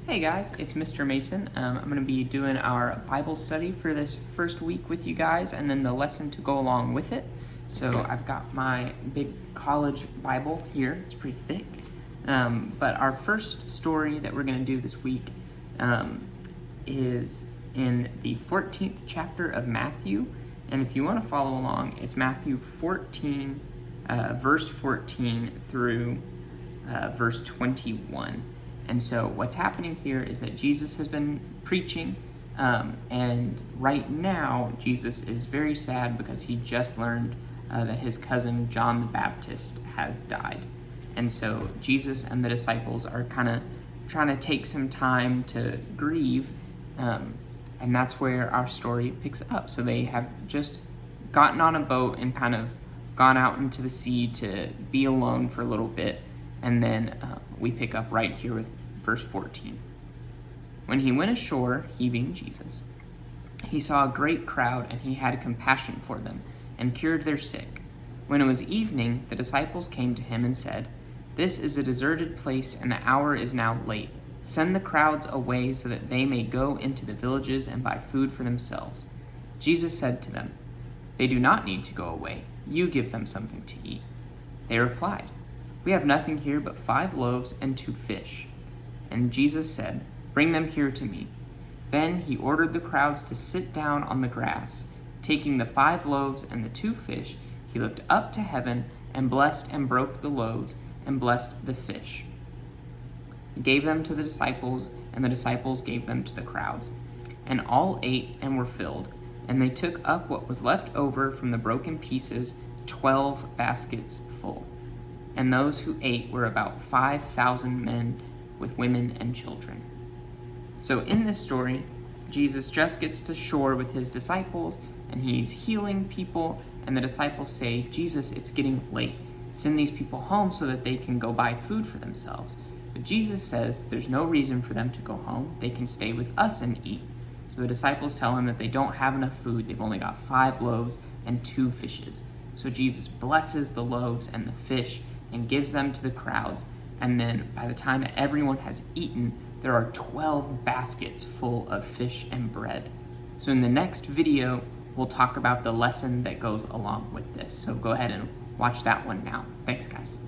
Hey guys, it's Mr. Mason. I'm going to be doing our Bible study for this first week with you guys and then the lesson to go along with it. So I've got my big college Bible here. It's pretty thick. But our first story that we're going to do this week is in the 14th chapter of Matthew. And if you want to follow along, it's Matthew 14, verse 14 through verse 21. And so what's happening here is that Jesus has been preaching, and right now Jesus is very sad because he just learned that his cousin John the Baptist has died. And so Jesus and the disciples are kind of trying to take some time to grieve, and that's where our story picks up. So they have just gotten on a boat and kind of gone out into the sea to be alone for a little bit, and then we pick up right here with verse 14. When he went ashore, he being Jesus, he saw a great crowd, and he had compassion for them, and cured their sick. When it was evening, the disciples came to him and said, "This is a deserted place, and the hour is now late. Send the crowds away so that they may go into the villages and buy food for themselves." Jesus said to them, "They do not need to go away. You give them something to eat." They replied, "We have nothing here but 5 loaves and 2 fish. And Jesus said, "Bring them here to me." Then he ordered the crowds to sit down on the grass. Taking the 5 loaves and the 2 fish, he looked up to heaven and blessed and broke the loaves and blessed the fish. He gave them to the disciples, and the disciples gave them to the crowds. And all ate and were filled, and they took up what was left over from the broken pieces, 12 baskets full. And those who ate were about 5,000 men, with women and children. So in this story, Jesus just gets to shore with his disciples, and he's healing people, and the disciples say, "Jesus, it's getting late. Send these people home so that they can go buy food for themselves." But Jesus says there's no reason for them to go home. They can stay with us and eat. So the disciples tell him that they don't have enough food. They've only got 5 loaves and 2 fishes. So Jesus blesses the loaves and the fish and gives them to the crowds. And then by the time that everyone has eaten, there are 12 baskets full of fish and bread. So in the next video, we'll talk about the lesson that goes along with this. So go ahead and watch that one now. Thanks, guys.